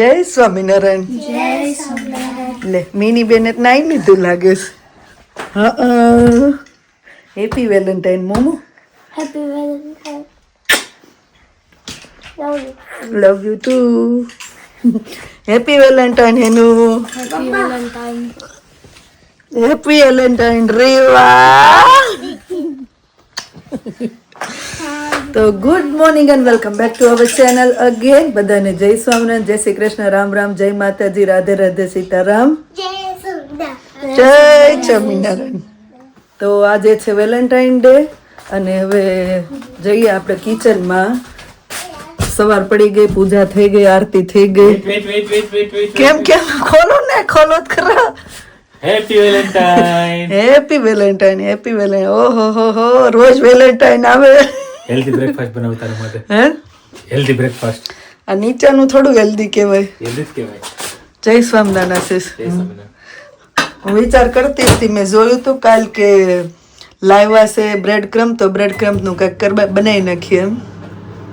જય સ્વામિનારાયણ. લે મિની બેને નાઈ લીધું લાગે છે. હા, હેપી વેલેન્ટાઇન મોમો. Happy Valentine. Love you. Love you too. Happy valentine હેનુ. Happy Valentine. Happy valentine Reva. તો good morning and welcome back to our channel again. બધાને જય સ્વામિનારાયણ, જય શ્રી કૃષ્ણ, રામ રામ, જય માતાજી, રાધે રાધે, સીતારામ, જય સ્વામિનારાયણ. તો આજે છે વેલેન્ટાઇન ડે અને હવે જઈએ આપણે કિચનમાં. સવાર પડી ગઈ, પૂજા થઈ ગઈ, આરતી થઈ ગઈ. કેમ ખોલો ને, ખોલો જ ખરા. Happy Valentine. Happy Valentine, happy Valentine. ઓહો હો હો, રોજ વેલેન્ટાઇન આવે. હેલ્ધી બ્રેકફાસ્ટ બનાવ તારા માટે. હે, હેલ્ધી બ્રેકફાસ્ટ. આ નીચાનું થોડું હેલ્ધી કહેવાય. હેલ્ધી જ કહેવાય. જય સ્વામિનારાયણ આશીષ. જય સ્વામિનારાયણ. હું વિચાર કરતી હતી, મેં જોયું હતું કાલ કે લાવ્યા છે બ્રેડ ક્રમ, તો બ્રેડ ક્રમ નું કંઈક બનાવી નાખીએ એમ.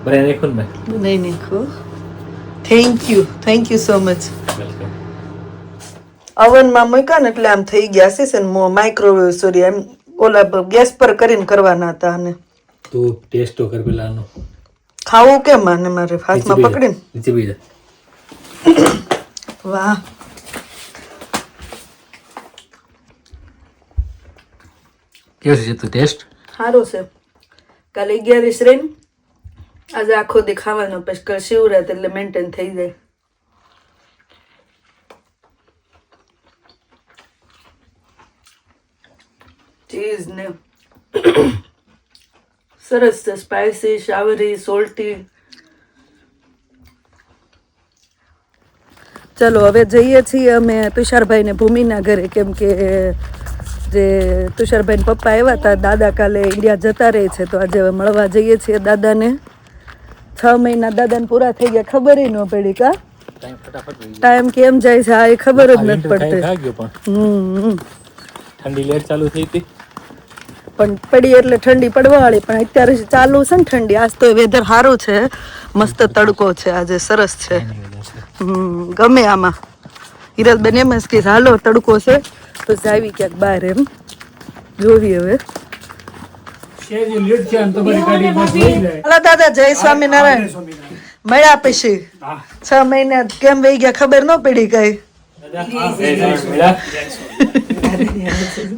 બનાવી નાખો ને. બનાવી નાખો. Thank you so much. Welcome. ઓવનમાં મૂક્યા ને એટલે આમ થઈ ગયા છે ને માઇક્રોવેવ સોરી એમ ઓલા ગેસ પર કરીને કરવાના હતા. અને તું ટેસ્ટ તો કર પેલા આનો. ખાવું કેમ આને મારે હાથમાં પકડીને? નીચે બેસી જા. વાહ, કેવો છે તું ટેસ્ટ? સારું છે. કાલે 11 રહીને આજે આખો દી ખાવાનો, પછી કાલ શિવરાત એટલે મેન્ટેન થઈ જાય. ચીઝ ને સરસ છે, સ્પાઇસી, શાવરી, સોલ્ટી. ચલો હવે જઈએ છીએ અમે તુષારભાઈ ને ભૂમિના ઘરે, કેમ કે જે તુષારભાઈ પપ્પા આવ્યા હતા, દાદા કાલે ઇન્ડિયા જતા રહે છે, તો આજે હવે મળવા જઈએ છીએ દાદાને. 6 મહિના દાદાને પૂરા થઈ ગયા, ખબર ન પડી. કા ટાઈમ કેમ જાય છે આ ખબર જ નથી પડતી. ઠંડી લેટ ચાલુ થઈ હતી પણ પડી એટલે ઠંડી પડવા વાળી, પણ અત્યારે ચાલુ છે ને ઠંડી. આજ તો વેધર સારું છે, મસ્ત તડકો છે આજે, સરસ છે. ગમે આમાં. હિરલબેન એમ જ કે હાલો તડકો છે તો જાવી ક્યાંક બહાર, એમ જોવી હવે. હાલો દાદા, જય સ્વામિનારાયણ. મળ્યા પછી 6 મહિના કેમ વહી ગયા ખબર ન પડી કઈ.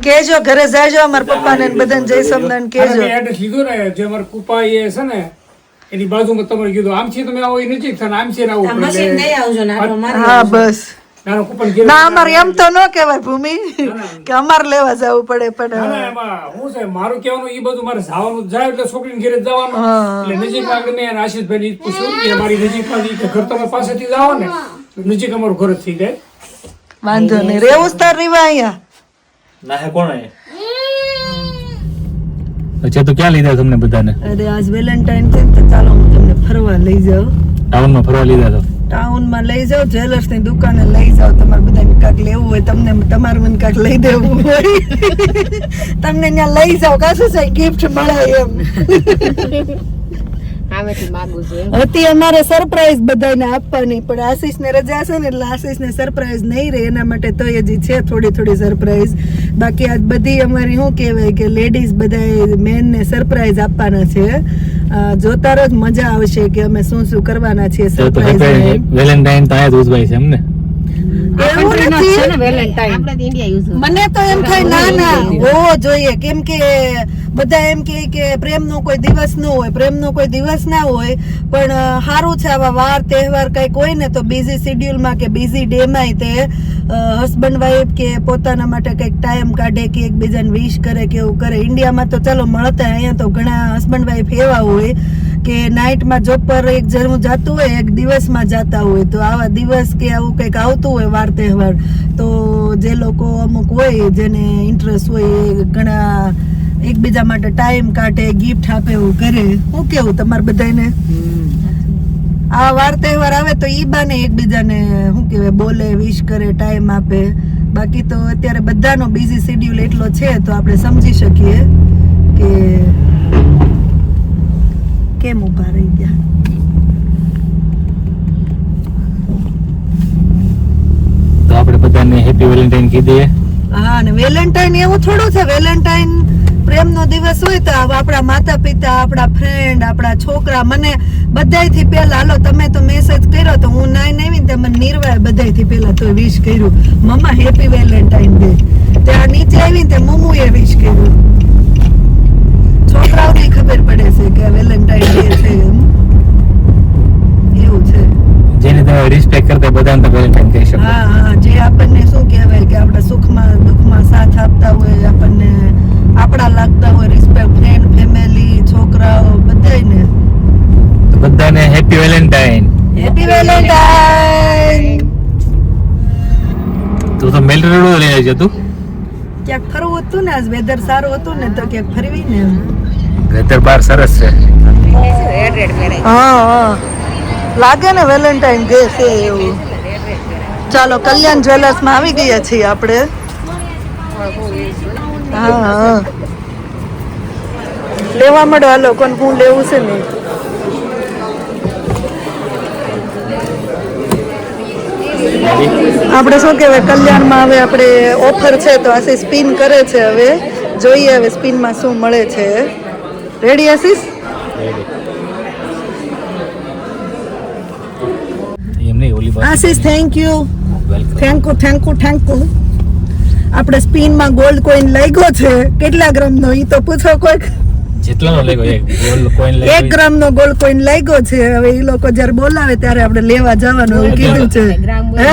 કેજો ઘરે જાયજો, અમારા પપ્પા ને બધાને જય સ્વામિનારાયણ કેજો. એડ્રેસ લીધું ને જે અમારા કુપા એ છે ને એની બાજુમાં તમારે કીધું આમ છે તમે આવો એ નજીક થાય, આમ છે ને આવું હા બસ. નાનો કુપન ઘેર ના અમારે એમ તો ન કહેવાય ભૂમિ કે અમારે લેવા જવું પડે, પણ એમાં હું છે મારું કહેવાનું એ બધું મારે જવાનું જાય એટલે છોકરીને ઘેરે જવાનું એટલે નજીકમાં ગમે અને આશીષભાઈ ને પૂછ્યું કે મારી નજીકમાં ઘર તમે પાસેથી જાઓ ને નજીક અમારું ઘર જ થઈ જાય. વાંધો નહીં, રેવું જ તાર રીવા અહીંયા. ના હે કોણ અહીંયા? અચ્છા, તો ક્યાં લીધા તમને બધાને? અરે આજ વેલેન્ટાઇન છે તો ચાલો હું તમને ફરવા લઈ જાઉં. ટાઉનમાં ફરવા લીધા તો? ટાઉનમાં લઈ જાઓ, જ્વેલર્સ ની દુકાને લઈ જાઓ. તમારે બધાને કાંઈક લેવું હોય, તમને તમારે મને કાંઈક લઈ દેવું હોય, તમને ત્યાં લઈ જાઓ. કાશું છે ગિફ્ટ મળે એમ. હતી અમારે સરપ્રાઈઝ બધાને આપવાની, પણ આશીષ ને રજા છે ને એટલે આશીષ ને સરપ્રાઈઝ નહીં રહે, એના માટે તો હજી છે થોડી સરપ્રાઈઝ. બાકી આજ બધી અમારી શું કહેવાય કે લેડીઝ બધા મેન ને સરપ્રાઈઝ આપવાના છે. જોતા રોજ મજા આવશે કે અમે શું કરવાના છીએ સરપ્રાઈઝ. વેલેન્ટાઇન તો આયા જ ઉજવાય છે એમને? એવું નથી, મને તો એમ થાય ના હોવો જોઈએ, કેમ કે બધા એમ કે પ્રેમ નો કોઈ દિવસ ન હોય, પ્રેમ નો કોઈ દિવસ ના હોય, પણ સારું છે આવા વાર તહેવાર કઈક હોય ને તો બિઝી શેડ્યુલમાં કે બિઝી ડે માં તે હસબન્ડ વાઈફ કે પોતાના માટે કઈક ટાઈમ કાઢે કે એકબીજાને વિશ કરે કે એવું કરે. ઇન્ડિયામાં તો ચલો મળતા, અહીંયા તો ઘણા હસબન્ડ વાઈફ એવા હોય કે નાઇટમાં જોબ પર એક જણું જાતું હોય, એક દિવસમાં જાતા હોય, તો આવા દિવસ કે આવું કંઈક આવતું હોય વાર તહેવાર, તો જે લોકો અમુક હોય જેને ઇન્ટરેસ્ટ હોય એ ઘણા એકબીજા માટે ટાઈમ કાઢે, ગિફ્ટ આપે, એવું કરે. શું કેવું તમારે બધાને? આ વાર તહેવાર આવે તો ઈ બાને એકબીજાને શું કહેવાય બોલે, વિશ કરે, ટાઈમ આપે. બાકી તો અત્યારે બધાનો બિઝી શેડ્યુલ એટલો છે તો આપણે સમજી શકીએ કે કેમ ઊભા રહી ગયા. હેપી વેલેન્ટાઇન કીધી હા, અને વેલેન્ટાઇન એવું થોડું છે. વેલેન્ટાઇન પ્રેમનો દિવસ હોય તો આપણા માતા પિતા, આપણા ફ્રેન્ડ, આપણા છોકરા, મને બધાયથી પહેલા, હાલો તમે તો મેસેજ કર્યો તો હું નાઈને આવીને તે મને નિર્વાય બધાયથી પહેલા તો વિશ કર્યું, મમ્મા હેપી વેલેન્ટાઇન ડે. ત્યાં નીચે આવીને તે મમ્મુએ વિશ કર્યું. છોકરાઓને ખબર પડે છે કે વેલેન્ટાઇન ડે છે એમ. એવું છે. જેને તમે રિસ્પેક્ટ કરતા બધાને તમે વેલેન્ટાઇન કહી શકો. હા હા, જે આપણને શું કહેવાય કે આપણા સુખમાં દુઃખમાં સાથ આપતા હોય, આપણને આપણા લાગતા હોય, રિસ્પેક્ટ, ફ્રેન્ડ, ફેમિલી, છોકરાઓ બધાયને તો બધાને હેપી વેલેન્ટાઇન. Happy Valentine. તું તો મેલ રોડ લઈને આવી તું. ક્યાંક ફરવું હતું ને, આજ વેધર સારું હતું ને તો ક્યાંક ફરવી ને. વેધર બાર સરસ છે. હા હા, લાગે ને વેલેન્ટાઇન ડે છે એવું. ચાલો કલ્યાણ જ્વેલર્સ માં આવી ગયા છીએ આપણે. હા હા, લેવા માંડો હાલો, કોણ હું લેવું છે ને. આપણે શું કહેવાય, કલ્યાણમાં હવે આપણે ઓફર છે તો આશીષ સ્પિન કરે છે. હવે જોઈએ હવે સ્પિનમાં શું મળે છે. રેડી આશીષ? એમ નહીં, ઓલી બાજુ. Ashish thank you. Welcome. Thank you thank you thank you. આપણે સ્પિનમાં ગોલ્ડ કોઈન લાગ્યો છે. કેટલા ગ્રામનો ઈ તો પૂછો કોઈક. જેટલાનો લેગો એક ગોલ્ડ કોઈન લેગો. 1 ગ્રામનો ગોલ્ડ કોઈન લાગ્યો છે. હવે ઈ લોકો જ્યારે બોલાવે ત્યારે આપણે લેવા જવાનું એવું કીધું છે. હે?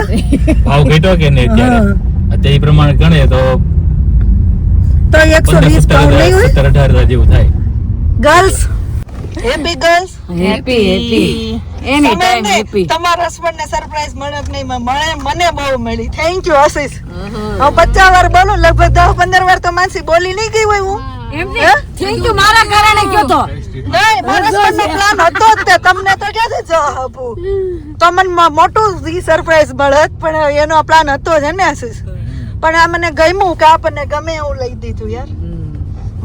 ભાવ ઘટ્યો કે નહીં અત્યારે? હા. અત્યારે એ પ્રમાણે ગણે તો તો 120 પાઉન્ડ નહીં હોય? 17-18 જેવું થાય. Girls, happy girls. હેપી એની ટાઈમ હેપી. તમારા હસબન્ડ ને સરપ્રાઈઝ મળે કે નહીં? મને બહુ મળી. થેન્ક યુ આશીષ. હું 50 વાર બોલું, લગભગ 10-15 વાર તો માનસી બોલી નહીં ગઈ હોય હું. થેન્ક યુ મારા કારણે કયો તો. નહીં, મારા હસબન્ડનો પ્લાન હતો જ તે. તમને તો ક્યાંથી જવાબ આપું? તો મને મોટું સરપ્રાઈઝ મળત, પણ એનો પ્લાન હતો જ ને આશીષ. પણ આ મને ગમ્યું કે આપણને ગમે એવું લઈ દીધું યાર.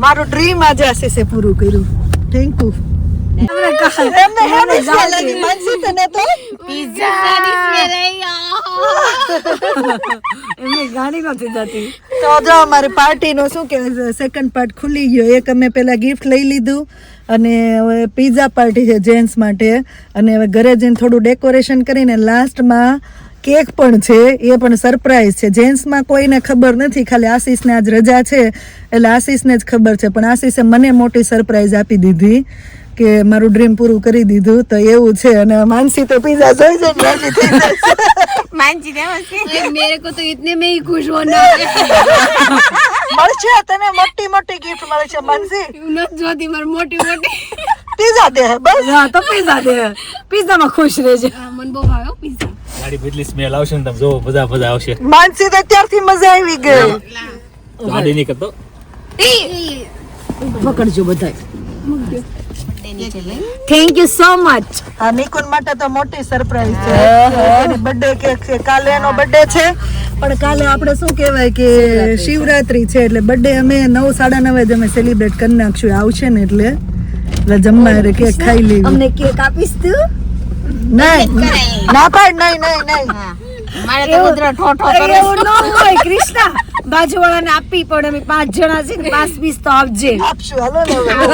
મારું ડ્રીમ આજે આશીષે પૂરું કર્યું. Thank you. એમને હેને લાગી માનસી તને તો એમની ગાડી નથી જતી. તો જો અમારી પાર્ટીનો શું કહેવાય, સેકન્ડ પાર્ટ ખુલી ગયો. એક અમે પેલા ગિફ્ટ લઈ લીધું અને હવે પિઝા પાર્ટી છે જેન્ટ્સ માટે. અને હવે ઘરે જઈને થોડું ડેકોરેશન કરીને લાસ્ટમાં કેક પણ છે, એ પણ સરપ્રાઈઝ છે. જેન્ટ્સમાં કોઈને ખબર નથી, ખાલી આશીષને આજ રજા છે એટલે આશીષને જ ખબર છે. પણ આશીષે મને મોટી સરપ્રાઈઝ આપી દીધી કે મારું ડ્રીમ પૂરું કરી દીધું. તો એવું છે. અને માનસી તો પિઝા જોઈ છે ને રાજી થઈ જાય છે. માનજી દેવા છે મેરે કો તો ઇતને में ही खुश होना મળશે તને મોટી મોટી ગિફ્ટ મળશે માનસી. નથી જોતી મારી મોટી મોટી પિઝા દે બસ. હા તો પીઝા દે, પીઝામાં ખુશ રહેજે. મને બહુ ભાવે પીઝા. ગાડી બદલી સ્મેલ આવશે ને તમે જોવો, બધા આવશે. માનસી તો અત્યારથી મજા આવી ગઈ. ગાડી નહીં કરતો. પકડજો બધાય. Thank you so much. આ નિકુન માટે તો મોટી સરપ્રાઈઝ છે. એની બર્થડે કેક છે. કાલે એનો બર્થડે છે, પણ કાલે આપણે શું કહેવાય કે શિવરાત્રી છે એટલે બર્થડે અમે 9-9:30 જ અમે સેલિબ્રેટ કરી નાખશું. આવશે ને એટલે જમવા એટલે કેક ખાઈ લેવી. અમને કેક આપીશ તું? નહીં ના પાડ, નહીં નહીં નહીં. મારે તો કુતરા ઠોઠો કરે. એવું ન હોય કૃષ્ણા, બાજુવાળાને આપી પડે. અમે 5 જણા છે ને 5 પીસ તો આપજે. આપશું હાલો ને હવે.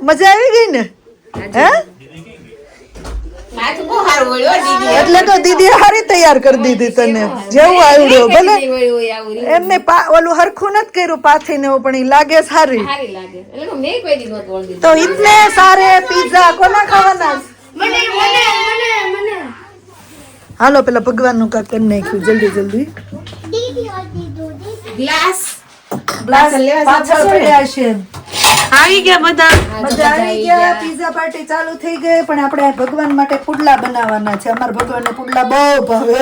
મજા આવી ગઈ ને? હે? એટલે તો દીદી હારી તૈયાર કરી દીધી તને, જેવું આવડ્યો ભલે એમને ઓલું હરખું નથી કર્યું પાથીને એવું, પણ ઈ લાગે સારી. તો ઇતને સારે પિઝા કોના ખાવાના? હાલો પેલા ભગવાનનું કાક કરી નાખ્યું જલ્દી જલ્દી. ગ્લાસ પાછળ પડ્યા છે. આવી ગયા બધા આવી ગયા. પિઝા પાર્ટી ચાલુ થઈ ગઈ, પણ આપણે ભગવાન માટે પુડલા બનાવવાના છે. અમારા ભગવાનને પુડલા બહુ ભાવે.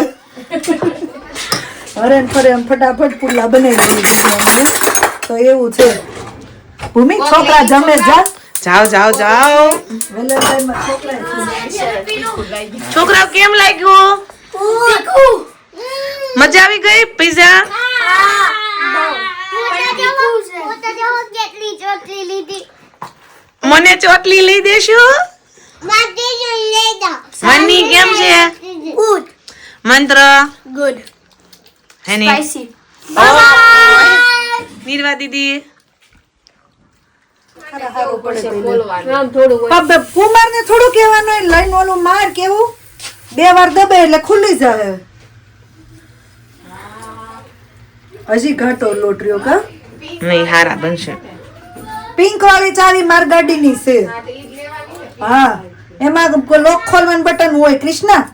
હરે ફરે એમ ફટાફટ પુડલા બનાવી દઈએ. તો એવું છે. ભૂમિ છોકરા જમે જા. જાઓ જાઓ જાઓ. વેલેન્ટાઇનમાં છોકરા છોકરાઓ કેમ લાગ્યું? મજા આવી ગઈ પિઝા? મને ચોટલી લઈ દેશું? મની કેમ છે? Good. મંત્ર Good. હેની Spicy. નિર્વા દીદી કુમાર ને થોડું કહેવાનું હોય, લઈને ઓલું માર કેવું 2 વાર દબે એટલે ખુલ્લી જાય. હજી ઘાટો લોટ રહ્યો કા. નહીં હારા બનશે. પિંક વાળી ચાવી માર ગાડીની છે. હા, એમાં લોક ખોલવાનું બટન હોય. કૃષ્ણા,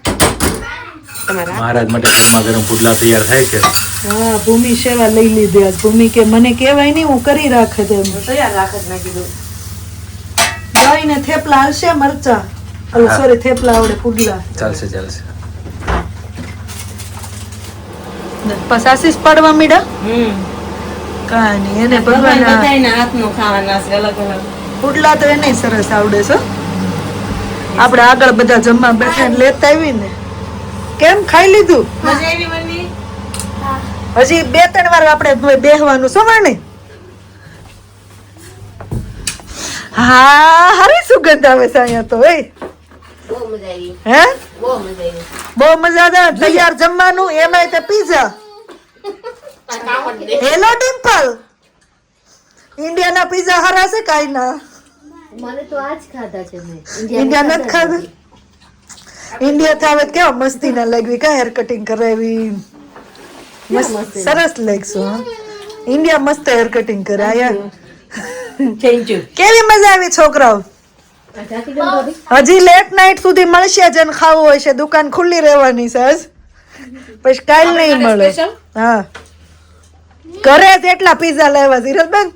તમારા મહારાજ માટે ગરમા ગરમ પુડલા તૈયાર થાય છે. હા, ભૂમિ સેવા લઈ લીધી આજ. ભૂમિ કે મને કહેવાય નહીં, હું કરી રાખે તેમ. તૈયાર રાખ જ નાખી દઉં. ગાયને થેપલા હાલશે, મરચા સોરી થેપલા આવડે, પુડલા. ચાલશે ચાલશે. પછી આશીષ પાડવા મીડા કાંઈ નહીં, એને ભગવાન બધાયના હાથનું ખાવાના છે અલગ અલગ. પુડલા તો એને સરસ આવડે છે. આપણે આગળ બધા જમવા બેઠા લેતા આવી ને. કેમ ખાઈ લીધું? મજા આવી મમ્મી? હજી 2-3 વાર આપણે બેહવાનું છો ને. હા, હારી સુગંધ આવે છે અહીંયા તો. હે બહુ મજા આવે. તૈયાર જમવાનું, એમાંય તે પીઝા. હેલો ડિમ્પલ, ઇન્ડિયાના પીઝા હારા છે કાઈ ના? મને તો આજ ખાધા છે મેં. ઇન્ડિયા નથી ખાધા? ઇન્ડિયા થાવે કેવા મસ્તી ના લાગવી, કા હેર કટિંગ કરાવી, સરસ લાગશું. ઇન્ડિયા મસ્ત હેર કટિંગ કરે. આયા કેવી મજા આવી છોકરાઓ? હજી લેટ નાઈટ સુધી મળશે. જેને ખાવું હોય છે દુકાન ખુલ્લી રહેવાની છે આજ, પછી કાલ નહીં મળે. હા, ઘરે જ એટલા પીઝા લેવા ધીરજબેન.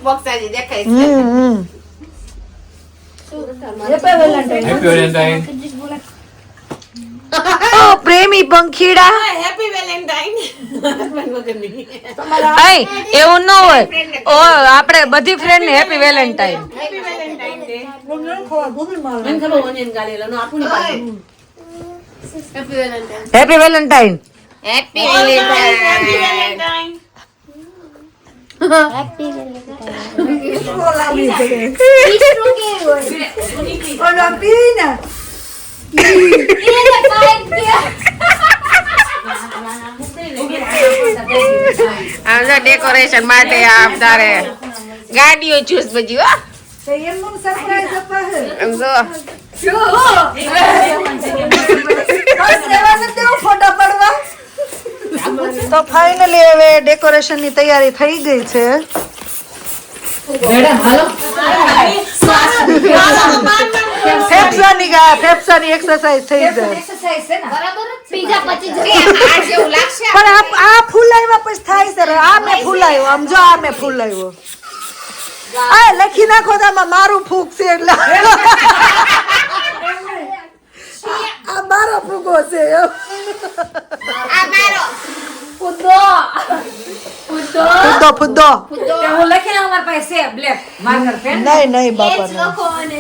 બોક્સાજી દેખાય છે. Happy Valentine. ઓ પ્રેમી પંખીડા. Happy Valentine. એવું ન હોય. ઓ આપણે બધી ફ્રેન્ડ ને happy Valentine. Happy Valentine day. મને ખબર ઓનિયન ગાલેલો નો આપું ને પાછું. Happy Valentine. Happy Valentine. Happy Valentine. Happy Valentine's. ઓલા પીના આમ જો ડેકોરેશન માટે આપ તારે ગાડીઓ ચૂસ બજી હો. એમનું સરપ્રાઈઝ આપા હે. આમ જો ફોટા પડવા. તો ફાઇનલી હવે ડેકોરેશન ની તૈયારી થઈ ગઈ છે. ફેફસાની એક્સરસાઇઝ થઈ જાય. Pizza 25 આ જેવું લાગશે. પણ આ ફૂલાવ્યા પછી થાય છે. આ મેં ફૂલાવ્યો, આમ જો આ મેં ફૂલાવ્યો. આ લખી નાખો તો આમાં મારું ફૂગ છે એટલે. આ મારો ફૂગો છે. આ મારો કૂદો ફૂદો ફૂદો. હું લખીને અમાર પાસે છે બ્લેક માર્કર પેન. નહીં નહીં બાપા H લખો અને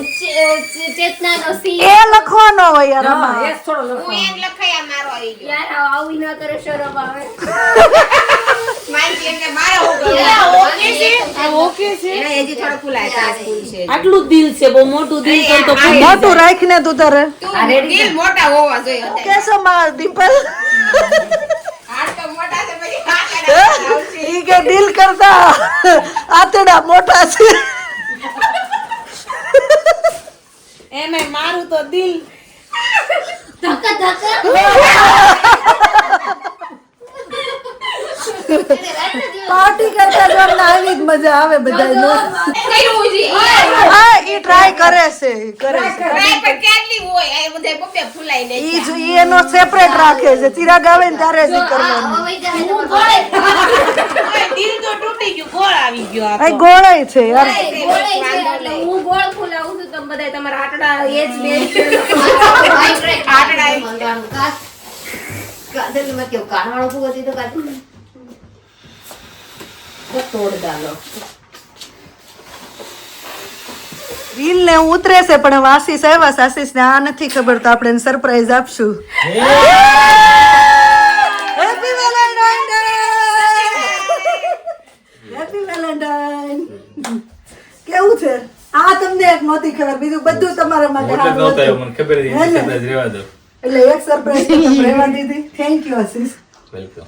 ચેતનાનો C. એ લખવાનો હોય યાર હા, આમાં. એ થોડો હું લખો. એમ લખાયા મારો આવી ગયો. યાર આવું ના કરે શરમ આવે. મારી કે મારો હો ગયો. ઓકે છે. આ ઓકે છે. એને હજી થોડો ફૂલાય છે. ફૂલ છે. આટલું દિલ છે, બહુ મોટું દિલ હોય તો મોટું રાખીને તું તારે દિલ મોટા હોવા જોઈએ. કેસો માં ડિમ્પલ. હાથ તો મોટા છે પછી કાકડા આવશે. ઈ કે દિલ કરતા આતડા મોટા છે. એમે મારું તો દિલ ધક્કા ધક્કા. પાર્ટી કરતા જો અમને આવી જ મજા આવે બધાને. કયું છે? હા ઈ ટ્રાય કરે છે, ઈ કરે છે. ટ્રાય પર કેટલી હોય આ બધા બબ્બે ફૂલાઈ ને ઈ જો ઈ એનો સેપરેટ રાખે છે. ચિરાગ આવે ને ત્યારે જ ઈ કરવાનું. હવે જાય તો ગોળે. દિલ તો તૂટી ગયું, ગોળ આવી ગયો આ આ ગોળાય છે યાર. ગોળે છે એટલે હું ગોળ ફૂલાવું છું, તમે બધા તમારા આટડા એ જ બે આટડા કાદલ માં કેવું કાનવાળો ફૂગો હતી તો કાદલ તો તોડ ડાલો. રીલ ને ઉતરે છે પણ હવે આશીષ આવ્યા છે. આશીષ ને આ નથી ખબર તો આપણે એને સરપ્રાઈઝ આપશું. Happy Valentine day. Happy Valentine. કેવું છે? આ તમને એક નહોતી ખબર. માટે એટલે સારું નહોતા હતું. મને ખબર હતી હે ને? કદાચ રહેવા દો. એટલે એક સરપ્રાઈઝ તો તમે રહેવા દીધી. Thank you Ashish. વેલકમ.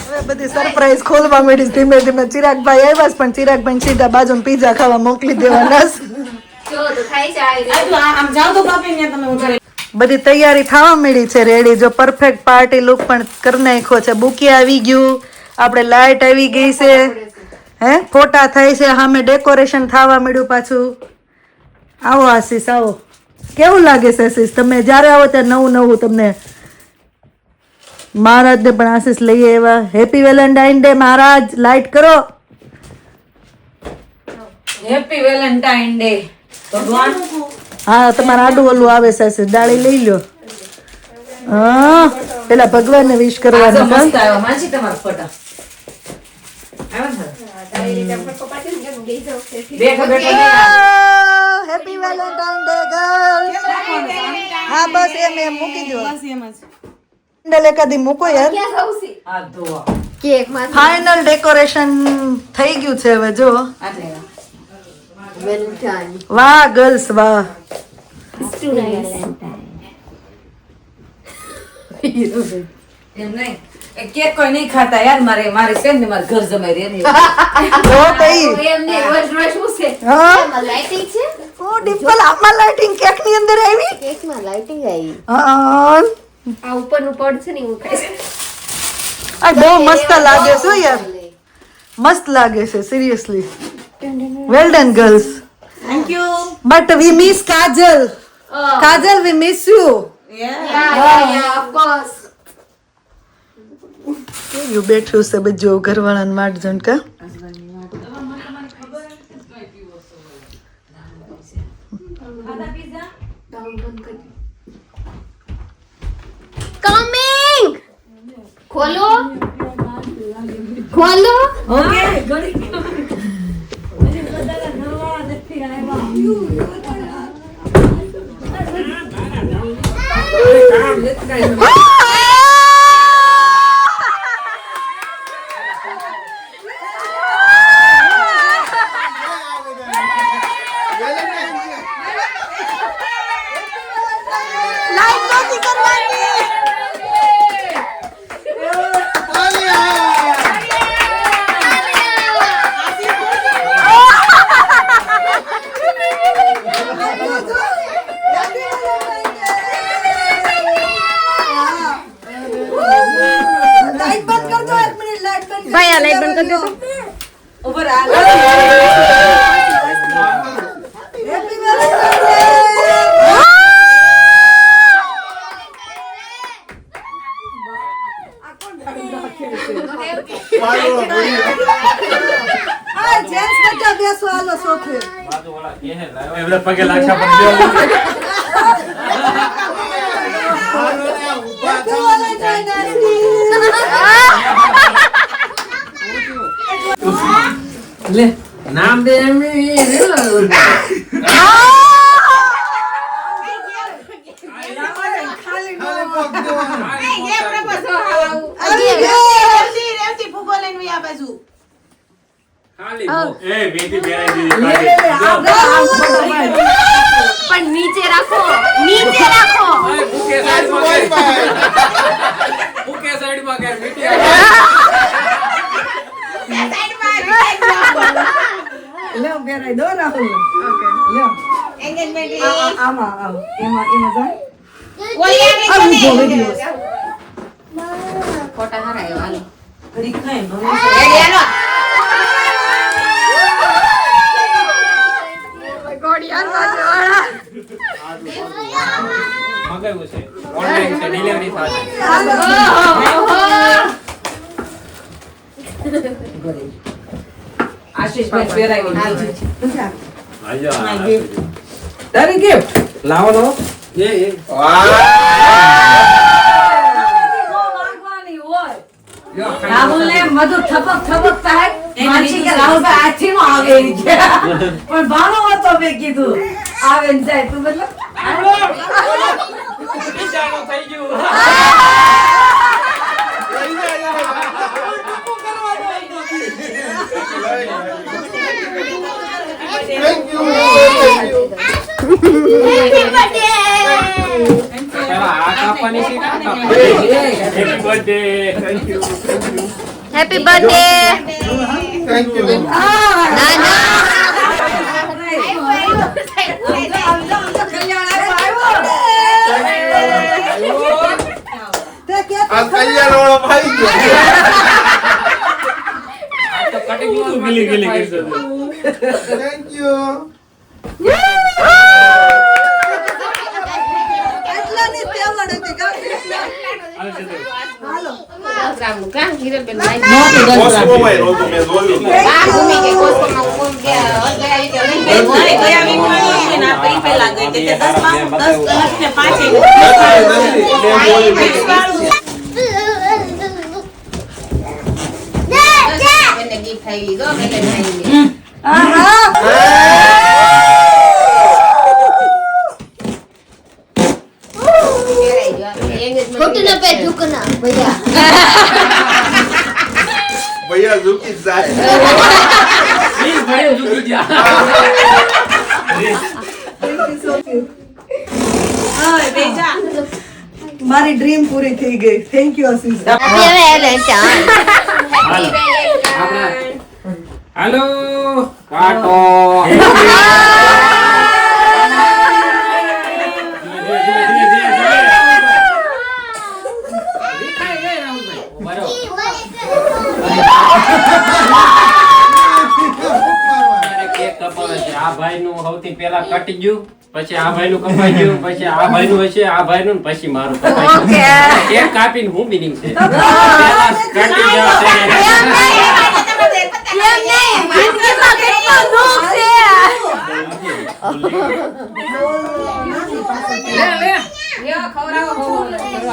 હવે બધી સરપ્રાઈઝ ખોલવા માંડી ધીમે ધીમે. ચિરાગભાઈ આવ્યા છે, પણ ચિરાગભાઈ સીધા બાજુમાં પીઝા ખાવા મોકલી દેવાના છે. જો તો થાય છે આવી રીતે. આમ જાઓ તો બાપી ને તમે ઉઠાડી. બધી તૈયારી થવા માંડી છે રેડી. જો પરફેક્ટ પાર્ટી લુક પણ કરી નાખ્યો છે. બુકે આવી ગયું, આપણે લાઈટ આવી ગઈ છે, હે ફોટા થાય છે, સામે ડેકોરેશન થવા માંડ્યું પાછું. આવો આશીષ આવો. કેવું લાગે છે આશીષ? તમે જ્યારે આવો ત્યારે નવું નવું તમને. મહારાજને પણ આશીષ લઈએ એવા. હેપી વેલેન્ટાઇન ડે મહારાજ. લાઈટ કરો. હેપી વેલેન્ટાઇન ડે ભગવાન. હા તમારે આડું ઓલું આવે છે આશીષ. ડાળી લઈ લો. હા પેલા ભગવાનને વિશ કરવાનું. મસ્ત આવ્યો માજી તમારો ફોટો. આવી રીતે આપણે પપ્પા છે ને કેમ ગઈ જાવ છે. બેઠો બેઠો હેપી વેલેન્ટાઇન ડે ગર્લ. હા બસ એમ મૂકી દો. કેન્ડલ એકાદી મૂકો યાર. ક્યાં જાવ છે? આ ધોવા કેક માં ફાઇનલ ડેકોરેશન થઈ ગયું છે હવે જો. આટલે વેલેન્ટાઇન વાહ ગર્લ્સ વાહ. Two nice. એમ નહીં એ કેક કોઈ નહીં ખાતા યાર. મારે છે ને મારે ઘર જમાઈ રે ને જો તઈ. એમ ને રોજ રોજ શું છે? હા એમાં લાઇટિંગ છે? ઓ ડિમ્પલ આમાં લાઇટિંગ કેક ની અંદર આવી. કેકમાં લાઇટિંગ આવી. હા આ ઉપરનું પડ છે ને એવું ખાય છે. આ બહુ મસ્ત લાગે છે યાર. મસ્ત લાગે છે seriously. Well done girls. Thank you. But we miss Kajal. Kajal V miss you. Yeah, of course. You બેઠું છે બધું ઘરવાળાને વાટ જોઈને કા. Coming. ખોલો. ખોલો. ઓકે લાઈટ બંધ કર દો. એક મિનિટ લાઈટ બંધ કર. ભાઈ આ લાઈટ બંધ કરી દો. ઉપર આ હેપી વેલેન્ટાઇન ડે. હા જેન્ટ્સ બધા બેસો હાલો સોફે. એ બધા પગે લાગશે પણ જો. Happy Valentine day. લે નામ દે એમ એ બેટી બેરાઈ દીધી. પણ નીચે રાખો. નીચે રાખો. લ્યો બેરાઈ દો રાહુલ. લ્યો આમાં આમ એમાં જાય. ફોટા હારા આવ્યા હાલો. ઘડી ખાઈ રેડી હાલો. મંગાવ્યું છે ઓનલાઈન છે ડિલિવરી થશે. આશીષ ભાઈ પહેરાવી આજો તારી ગિફ્ટ લાવો એ રાહુલ ને મધુ ઠપક ઠપક થાય માનસી કે રાહુલભાઈ આથી નો આવે ઈ કે. પણ ભાણો હતો મેં કીધું આવે ને જાય તું મતલબ બીજાનું થઈ ગયું. પેલા આ કાપવાની છે, આ કાપવાની. Happy birthday. Thank you. Happy birthday આ કલ્યાણવાળો ભાઈ ગયો. આ તો કટિંગ નું ગીલી ગીલી કરી દીધું. Thank you. એટલાની તેવડ હતી હાલો રામનું કાં હિરલબેન ભાઈ કોસ્મોમાં નહોતું મેં જોયું. આ ભૂમિ કે કોસ્કોમાં કોમ કે ગયા વીકે લઈને ગઈ. મારે ગયા વીકમાં નહોતું ને આ પૈ પહેલા ગઈ તે 10 ને 5 એને ગીફ્ટ થઈ લીધો વેલેન્ટાઇન ડે. ભૈયા ઝૂકી જાય. પ્લીઝ ભાઈ ઝૂકી જા. મારી ડ્રીમ પૂરી થઈ ગઈ થેન્ક યુ આશીષ હાલો કાટો. કેક કપાવે છે. આ ભાઈનું સૌથી પહેલા કટી ગયું, પછી આ ભાઈનું કપાઈ ગયું, પછી આ ભાઈનું હશે, આ ભાઈનું ને પછી મારું કપાઈ ગયું. કેક કાપીને હું meaning છે? પહેલા કટી જશે.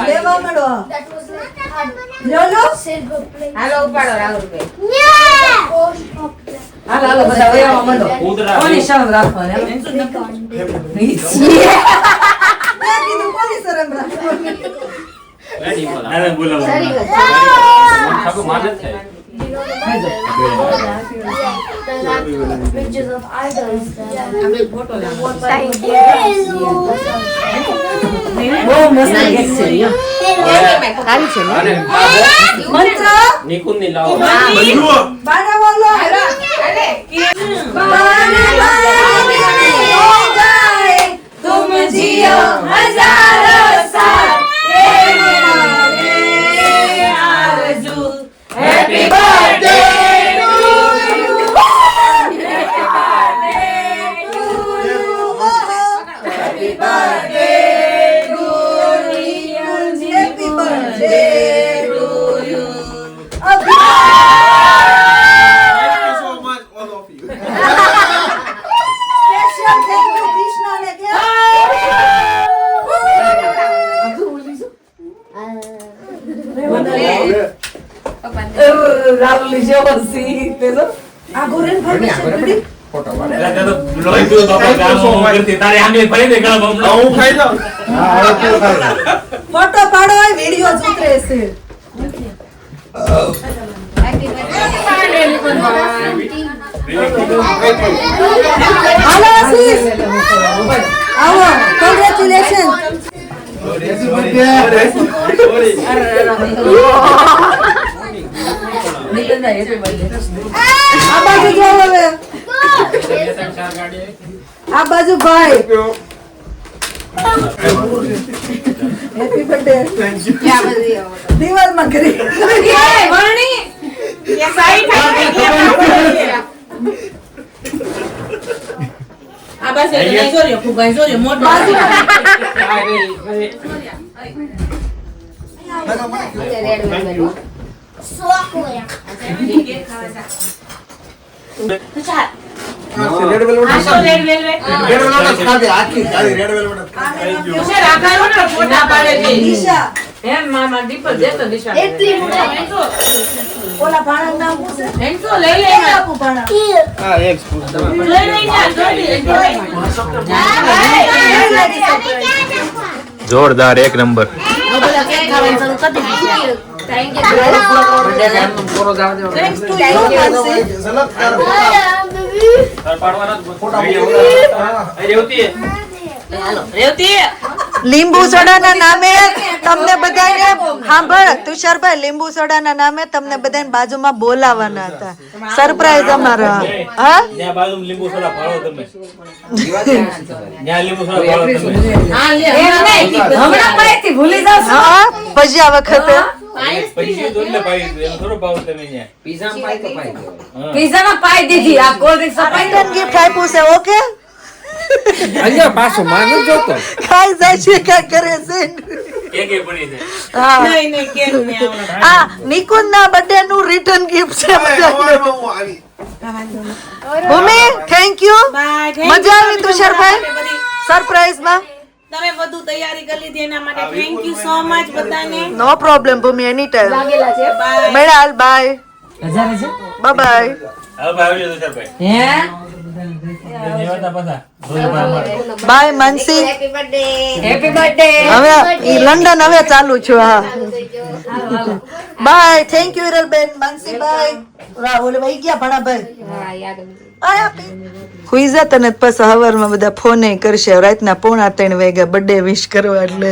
લેવા મળો લો હાલો ઉપાડો રાહુલભાઈ. હાલો હાલો બધા વયામાં મંડો કૂતરા કોની શરમ રાખવાની મેં કીધું કોની શરમ રાખવાની રેડી બોલા. અરે બોલાવો ખબર માને છે. Pictures of idols. બહુ મસ્ત કેક છે યો. સારી છે ને? અને મંત્ર નિકુંજની લાવો. બાને બોલો બાને હો જાય તુમ જીઓ હજારો સાલ ये हमारे आरज़ू happy birthday to you happy birthday to you happy birthday to you happy birthday to you special thank you Krishna ने क्या રાહુલ જેવો સી પેલો આ ગોરેન ફરમાઈશ એટલે તે તો લોહી પીવું તો આપણે ગામમાં કરતી. તારે આંગળી ફરી દે ગળા બમણો. હું ખાઈ જાઉં. ફોટો પાડો હોય વિડિયો જ ઉતરે છે હાલો આશીષ આવો કોંગ્રેચ્યુલેશન આ બાજુ જો હવે આ બાજુ ભાઈ હેપી બર્થડે દિવાલમાં કરી આ બસ એ નહીં જોર્યો ફુગાઈ જોર્યો મોટો ઈશા એમ મામા દીપલ દેતો નિશાન ઓલા ભાણા નામ શું છે? હેન્સો લઈ લે એ આપું ભાણા. લઈ લઈને જોરદાર એક number. Thank you Thanks to you, Mansi. Revati લીંબુ સોડાના નામે તમને બધાને સાંભળ તુષારભાઈ, લીંબુ સોડાના નામે તમને બધાને બાજુમાં બોલાવાના હતા. સરપ્રાઈઝ અમારા. હા ત્યાં બાજુ લીંબુ સોડા ભાળો તમે. ત્યાં લીંબુ સોડા ભાળો તમે. હમણાં પાસેથી ભૂલી જાવ છો. હા પછી આ વખતે પૈસા તો એટલે પાડી દીધું. એમ થોડો ભાવ તમે ત્યાં. પીઝામાં પાઈ દીધી આ કોલ્ડ ડ્રિંક્સ પાઈ રિટર્ન ગિફ્ટ આપ્યું છે. ઓકે અહીંયા પાછો માનું જોતો ખાઈ જાય છે ક્યાં કરે છે. કે પડી છે. હા નહીં નહીં કેમ નહીં આવડે આ નિકુંજના બર્થડે નું રિટર્ન ગિફ્ટ છે બધાને. ભૂમિ થેન્ક યુ. બાય મજા આવી તુષારભાઈ સરપ્રાઈઝ માં. તમે બધું તૈયારી કરી લીધી એના માટે થેન્ક યુ સો મચ બધાને નો પ્રોબ્લેમ ભૂમિ એની ટાઈમ. લાગેલા છે મેળાલ બાય હજારે છે બાય બાય. હવે ભાઈ આવજો સર હે દેવાતા પાછા. ધોઈભાઈ અમારે. Bye Mansi. Happy birthday happy birthday હવે ઈ લંડન હવે ચાલુ છું. હા બાય થેન્ક યુ હિરલબેન. માનસી બાય. રા ઓલે વઈ ગયા ભણાભાઈ. હા યાદ આયા પી. હુઈ જા તને પછી હવારમાં બધા ફોને કરશે. રાતના 2:45 વાગ્યા બર્થડે વિશ કરવા એટલે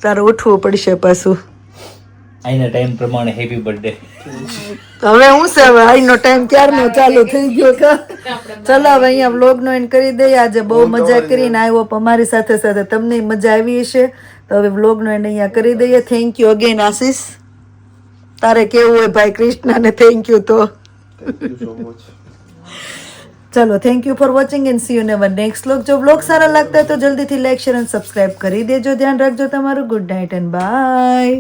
તારે ઉઠવું પડશે પાછું. અહીંના ટાઈમ પ્રમાણે હેપી બર્થડે. હવે હું છે હવે આઈનો ટાઈમ ક્યારનો ચાલુ થઈ ગયો કા. ચલો હવે અહીંયા વ્લોગ નો એન્ડ કરી દઈએ. આજે બહુ મજા કરીને આવ્યો અમારી સાથે સાથે તમને મજા આવી હશે. તો હવે વ્લોગ નો એન્ડ અહીંયા કરી દઈએ. થેન્ક યુ અગેન આશીષ. તારે કેવું હોય ભાઈ કૃષ્ણને થેન્ક યુ તો. ચલો thank you for watching and C you in our next vlog. જો વ્લોગ સારા લાગતા હોય તો જલ્દીથી લાઈક શેર અને સબસ્ક્રાઇબ કરી દેજો. ધ્યાન રાખજો તમારું. Good night and by.